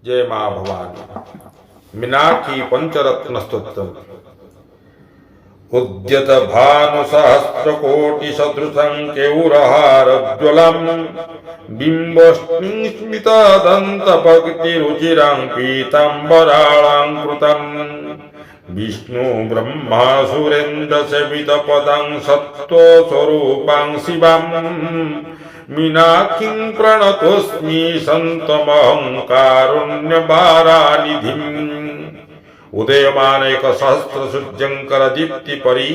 जय मां भवानी। मीनाक्षी पंचरत्न स्तोत्रम। उद्यत भानु सहस्र कोटि सदृशं केयूरहारज्वलं बिम्बस्मित दंत भक्ति रुचिरं पीतांबरालंकृतं विष्णु ब्रह्मा सुरेन्द्र सेवित पदं सत्त्व स्वरूपं शिवं मीनाक्षीं प्रणतोऽस्मि सन्तमहं कारुण्यभारानिधिम्। उदयमान एक सहस्र सूर्यंकर दीप्ति परी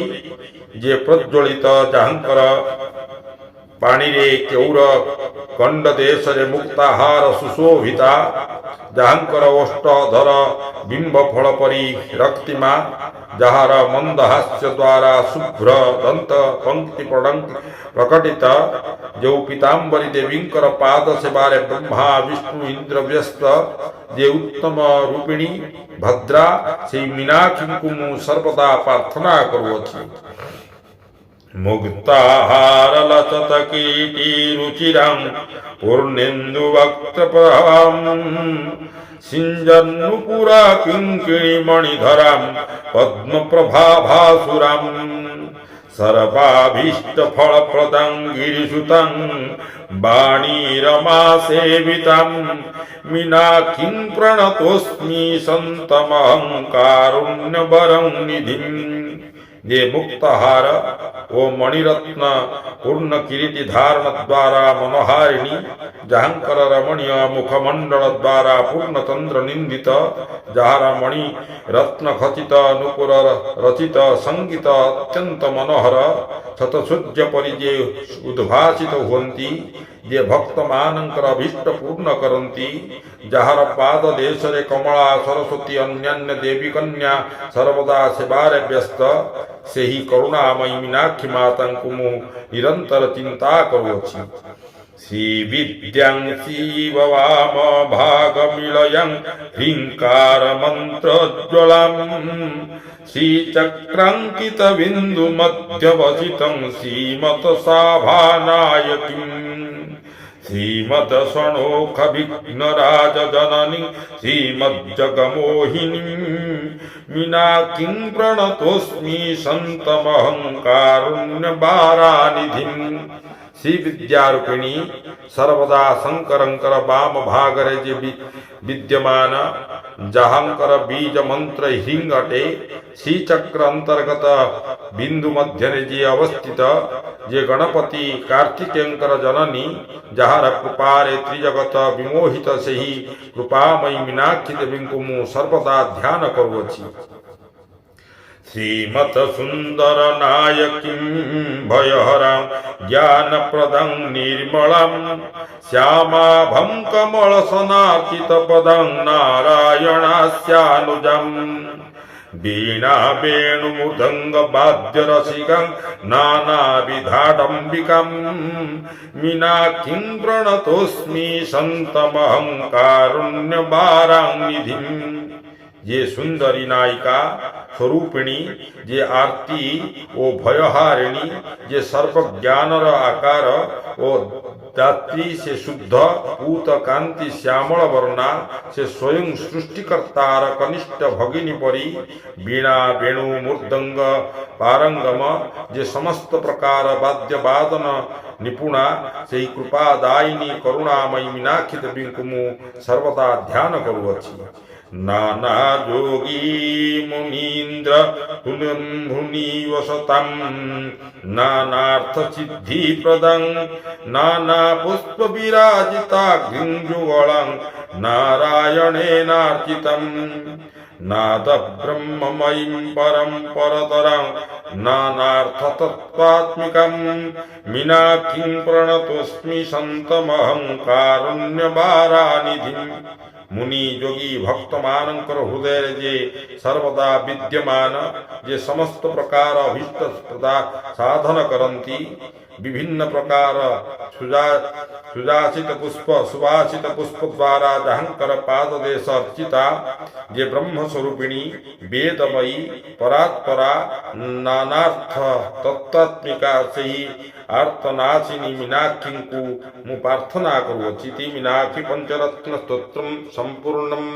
जे प्रज्वलित जाहंकर पानी रे केऊर कंड देश रे मुक्ताहार सुशोभिता जाहंकर ओष्ठधर बिंब फल परी रक्तिमा जहार मंद हास्य द्वारा शुभ्र दंत पंक्ति प्रकटित जो पीतांबरी देवींकर पाद सेवारे ब्रह्मा विष्णु इंद्र व्यस्त जे उत्तम रूपिणी भद्रा से मीनाक्षी को मु सर्वदा प्रार्थना करुअछि। मुक्ताहार लसत कीटी रुचिरं पूर्णेन्दु वक्त्रप्रभां सिंजन्नुपुरा किंकिणी मणिधरां पद्मप्रभाभासुरां सर्वाभीष्ट फलप्रदं गिरिसुतं वाणी रमा सेवितं मीनाक्षीं प्रणतोऽस्मि सन्तमहं कारुण्यवरं निधिम्। ये मुक्तहार ओ मणिरत्न पूर्ण किरीटी धारण द्वारा मनोहारिणी जहांकर रमणीय मुखमंडल द्वारा पूर्ण चंद्र निंदित जहार मणि रत्न खचित नुपुर रचित संगीत अत्यंत मनोहर शतसूर्य परि जे उद्भासित हुवंती जे भक्त मानंकर अभीष्ट पूर्ण करंती जहार पाद देश रे कमला सरस्वती अन्यान्य देवी कन्या सर्वदा सेवारे व्यस्त से ही करुणामयी मीनाक्षी माता को मु निरंतर चिंता करुअछि। श्री विद्यां शिव वाम भाग मिलयं ह्रींकार मंत्रोज्ज्वलं श्री चक्रांकित बिंदु मध्यवसितं श्रीमत साभानायकीं श्रीमद स्वर्णोख विघ्नराज जननी श्रीमज्जगमोहिनी मीनाक्षीं प्रणतोऽस्मि सन्तमहं कारुण्यभारानिधिम्। श्री विद्यारूपिणी सर्वदा शंकरंकर वाम भागरे जे विद्यमान जहांकर बीज मंत्र हिंग अटे श्री चक्र अंतर्गत बिंदु मध्य जे अवस्थित जे गणपति कार्तिकेयंकर जननी जहार कृपारे त्रिजगत विमोहित से ही कृपामयी मीनाक्षी देवी को मु सर्वदा ध्यान करुअछि। श्रीमत सुंदर नायकीं भयहरां ज्ञानप्रदं निर्मलं श्यामाभं कमलसनार्चित पदं नारायणास्यानुजं वीणा वेणुमृदंग वाद्यरसिकं नानाविधाडम्बिकं मीनाक्षीं प्रणतोऽस्मि सन्तमहं कारुण्यभारानिधिम्। ये सुंदरी नायिका स्वरूपिणी जे आरती ओ भयहारिणी जे सर्व ज्ञानर आकार ओ दात्री से शुद्ध पूत कांति श्यामल वर्णा से स्वयं सृष्टिकर्तार कनिष्ठ भगिनी परी वीणा वेणु मृदंग पारंगम जे समस्त प्रकार वाद्य वादन निपुणा से कृपादायिनी करुणामयी मीनाक्षी देवी को मु सर्वदा ध्यान करुअछि। नाना जोगी मुनीन्द्र मुनि वसतं नानार्थ सिद्धि प्रदं नाना पुष्प विराजिता गृंजुगलं नारायणेनार्चितं नाद ब्रह्ममयीं परं परतरं नानार्थ तत्त्वात्मिकं मीनाक्षीं प्रणतोऽस्मि सन्तमहं कारुण्यभारानिधिम्। मुनि जोगी भक्त मानंकर हृदय जे सर्वदा विद्यमान जे समस्त प्रकार अभीष्ट साधन करंती विभिन्न प्रकार सुजासित पुष्प सुभाषित पुष्प द्वारा जहंकर पाद देश अर्चिता जे ब्रह्म स्वरूपिणी वेदमयी परात्परा नानार्थ तत्त्वात्मिका ସେହି ଆର୍ତ୍ତନାଶିନୀ मीनाक्षीଙ୍କୁ ମୁଁ ପ୍ରାର୍ଥନା କରୁଅଛି। ତି मीनाक्षी ପଞ୍ଚରତ୍ନ ସ୍ତୋତ୍ରମ୍ ସମ୍ପୂର୍ଣ୍ଣମ୍।